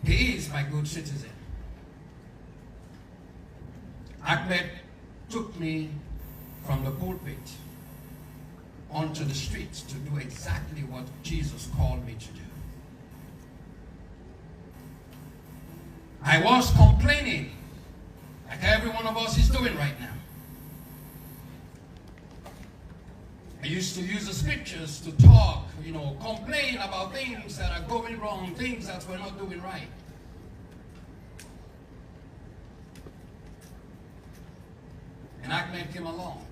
He is my good citizen. Ahmed took me from the pulpit onto the streets to do exactly what Jesus called me to do. I was complaining, like every one of us is doing right now. I used to use the scriptures to talk, complain about things that are going wrong, things that we're not doing right. And Ahmed came along.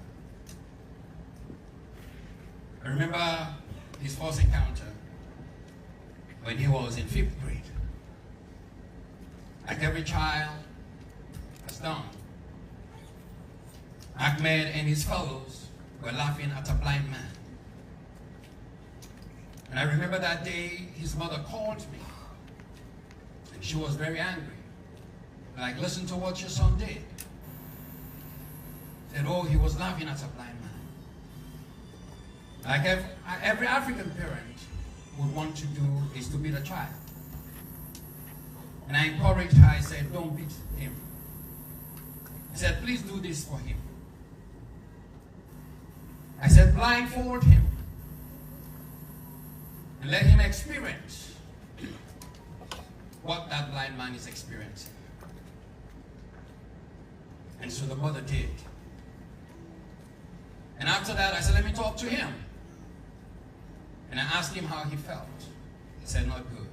I remember his first encounter when he was in 5th grade. Like every child has done, Ahmed and his fellows were laughing at a blind man. And I remember that day his mother called me. And she was very angry. Like, listen to what your son did. Said, oh, he was laughing at a blind man. Like every African parent would want to do is to beat a child. And I encouraged her. I said, don't beat him. I said, please do this for him. I said, blindfold him and let him experience what that blind man is experiencing. And so the mother did. And after that, I said, let me talk to him. And I asked him how he felt. He said, not good.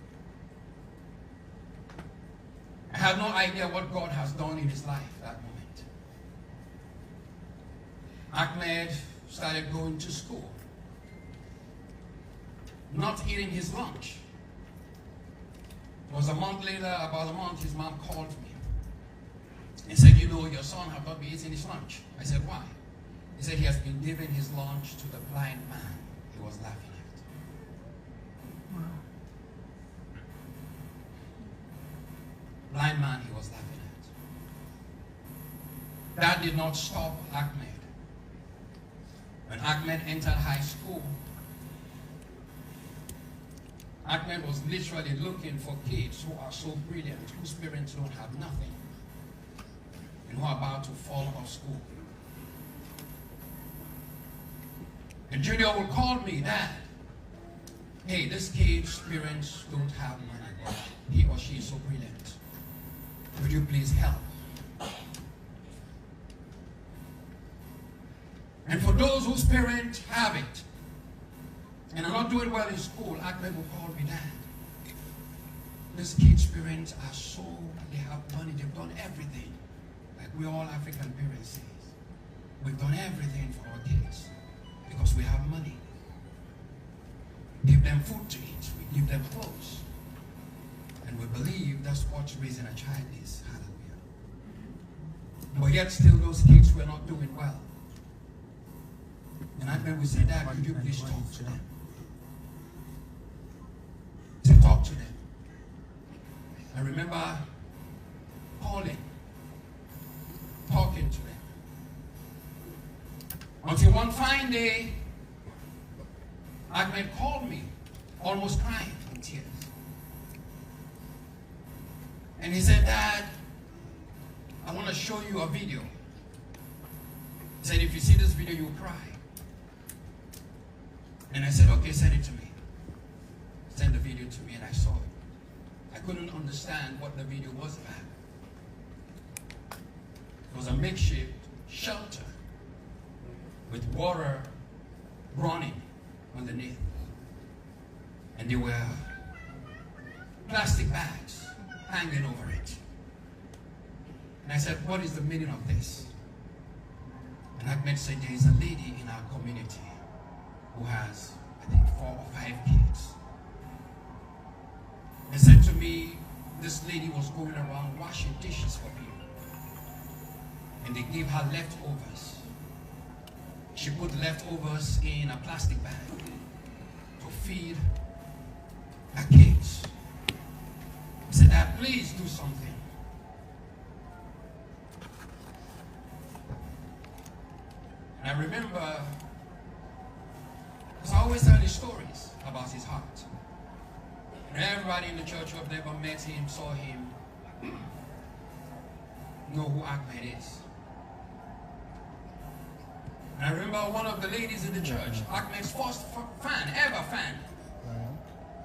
I had no idea what God has done in his life that moment. Ahmed started going to school, not eating his lunch. It was a month later, about a month, his mom called me and said, your son has not been eating his lunch. I said, why? He said he has been giving his lunch to the blind man he was laughing at. Wow. Blind man he was laughing at. That did not stop Ahmed. When Ahmed entered high school, Ahmed was literally looking for kids who are so brilliant, whose parents don't have nothing, and who are about to fall off school. And Junior would call me, Dad, hey, this kid's parents don't have money. He or she is so brilliant. Would you please help? And for those whose parents have it and are not doing well in school, Ahmed will call me, Dad, this kid's parents are so, they have money, they've done everything. Like we all African parents say. We've done everything for our kids because we have money. Give them food to eat, we give them clothes. And we believe that's what raising a child is. Hallelujah. But yet still those kids were not doing well. And Ahmed would say, Dad, could you please talk to them? To talk to them. I remember calling, talking to them. Until one fine day, Ahmed called me, almost crying in tears. And he said, Dad, I want to show you a video. He said, if you see this video, you'll cry. And I said, okay, send it to me. Send the video to me, and I saw it. I couldn't understand what the video was about. It was a makeshift shelter with water running underneath. And there were plastic bags hanging over it. And I said, what is the meaning of this? And Ahmed said, there is a lady in our community who has, I think, 4 or 5 kids. They said to me, this lady was going around washing dishes for people. And they gave her leftovers. She put leftovers in a plastic bag to feed her kids. I said, Dad, please do something. And I remember, because I always tell these stories about his heart. And everybody in the church who have never met him, saw him, know who Ahmed is. And I remember one of the ladies in the church, Ahmed's first fan, ever fan,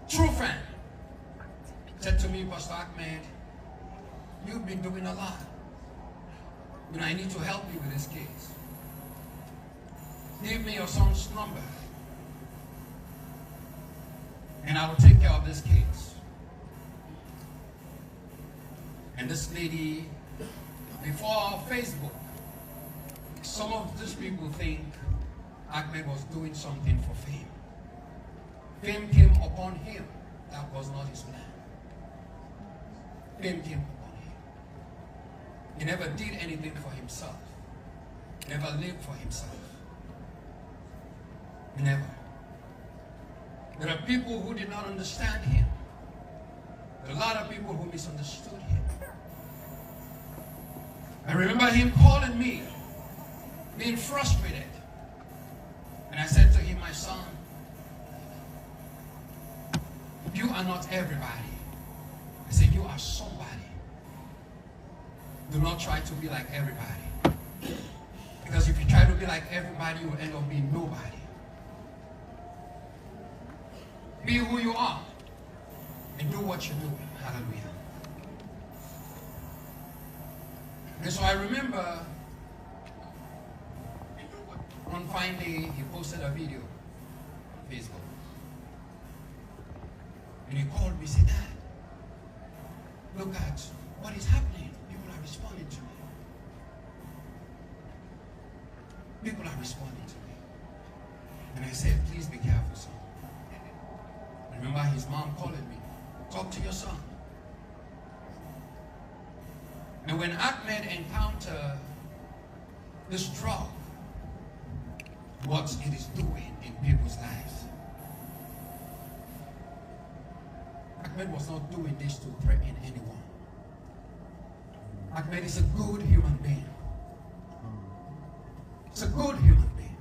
true fan, said to me, Pastor Ahmed, you've been doing a lot. You know, I need to help you with this case. Give me your son's number, and I will take care of this case. And this lady, before Facebook, some of these people think Ahmed was doing something for fame. Fame came upon him. That was not his plan. Fame came upon him. He never did anything for himself. Never lived for himself. Never. There are people who did not understand him. There are a lot of people who misunderstood him. I remember him calling me, being frustrated. And I said to him, my son, you are not everybody. I said, you are somebody. Do not try to be like everybody. Because if you try to be like everybody, you will end up being nobody. Be who you are and do what you're doing. Hallelujah. And so I remember one fine day he posted a video on Facebook. And he called me and said, Dad, look at what is happening. People are responding to me. People are responding to me. And I said, please be careful, son. I remember his mom calling me, talk to your son. And when Ahmed encountered this drug, what it is doing in people's lives, Ahmed was not doing this to threaten anyone. Ahmed is a good human being. He's a good human being.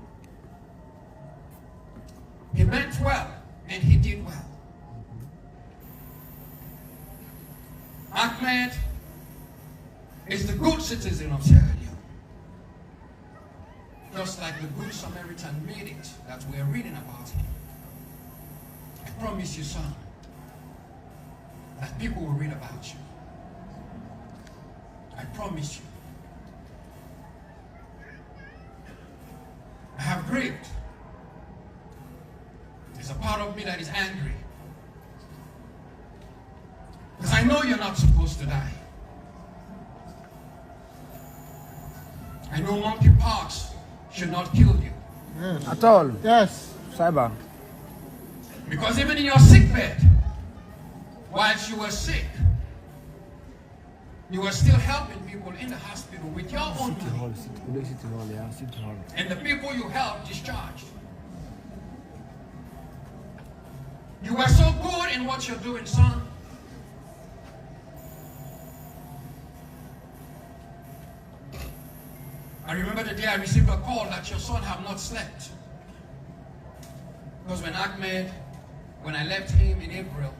He meant well, and he did well. Ahmed is the good citizen of Sierra Leone. Just like the good Samaritan made it that we are reading about him. I promise you, son, that people will read about you. I promise you. I have grieved. There's a part of me that is angry. Because I know you're not supposed to die. I know monkeypox should not kill you. Yes. At all. Yes. Cyber. Because even in your sick bed, whilst you were sick, you were still helping people in the hospital with your own money. And the people you helped discharged. You were so good in what you're doing, son. I remember the day I received a call that your son have not slept. Because when I left him in April,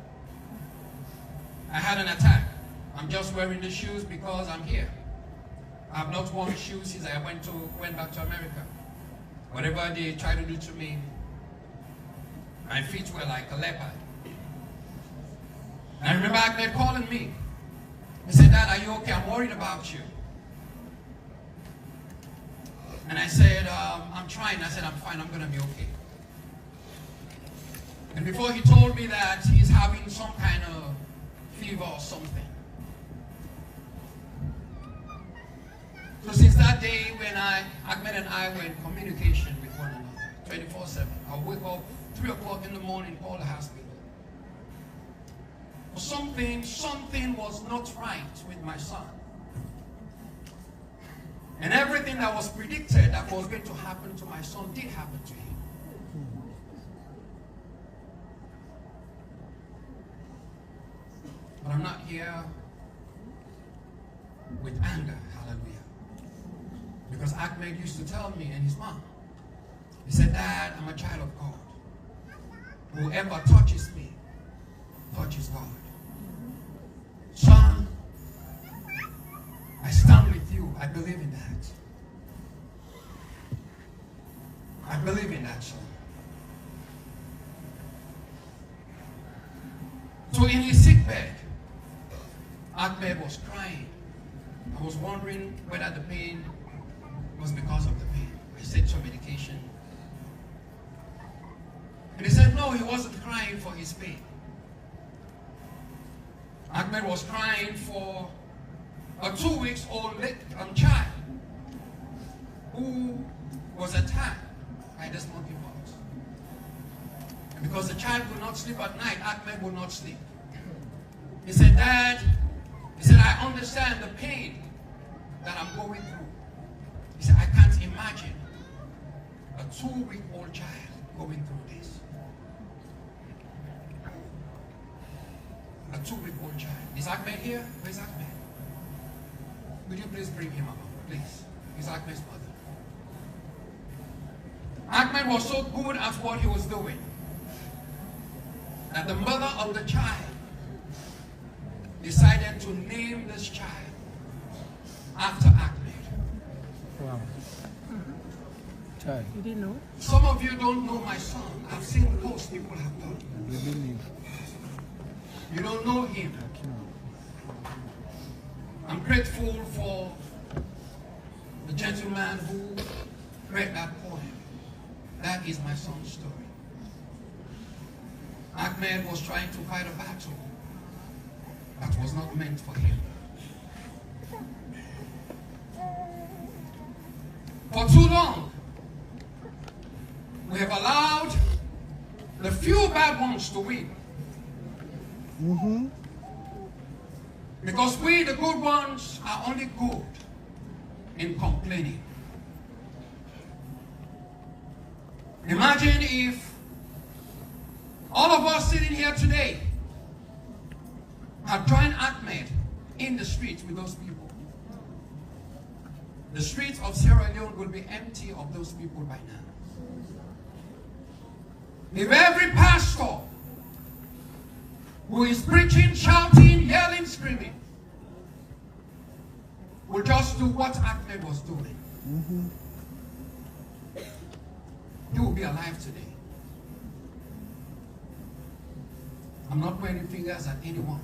I had an attack. I'm just wearing the shoes because I'm here. I have not worn shoes since I went back to America. Whatever they tried to do to me, my feet were like a leopard. And I remember Ahmed calling me. He said, Dad, are you okay? I'm worried about you. And I said, I'm trying. I said, I'm fine. I'm going to be okay. And before he told me that he's having some kind of fever or something. So since that day when Ahmed and I were in communication with one another, 24/7. I'll wake up 3 o'clock in the morning, call the hospital. Something was not right with my son. And everything that was predicted that was going to happen to my son did happen to him. But I'm not here with anger, hallelujah. Because Ahmed used to tell me and his mom, he said, Dad, I'm a child of God. Whoever touches me, touches is God. Son, I stand with you. I believe in that. I believe in that, son. So in his sick bed, Ahmed was crying. I was wondering whether the pain was because of the pain. I said some medication. And he said, no, he wasn't crying for his pain. Ahmed was crying for a 2-week-old child who was attacked by this monkeypox. And because the child would not sleep at night, Ahmed would not sleep. He said, Dad, he said, I understand the pain that I'm going through. He said, I can't imagine a 2-week-old child going through this. A 2-week-old child. Is Ahmed here? Where's Ahmed? Would you please bring him up? Please. He's Ahmed's mother. Ahmed was so good at what he was doing that the mother of the child decided to name this child after Ahmed. Wow. Child. You didn't know? Some of you don't know my son. I've seen most people have done. You don't know him. I'm grateful for the gentleman who read that poem. That is my son's story. Ahmed was trying to fight a battle that was not meant for him. For too long, we have allowed the few bad ones to win. Because we, the good ones, are only good in complaining. Imagine if all of us sitting here today had joined Ahmed in the streets with those people. The streets of Sierra Leone will be empty of those people by now. If every pastor who is preaching, shouting, yelling, screaming will just do what Ahmed was doing, he will be alive today. I'm not pointing fingers at anyone.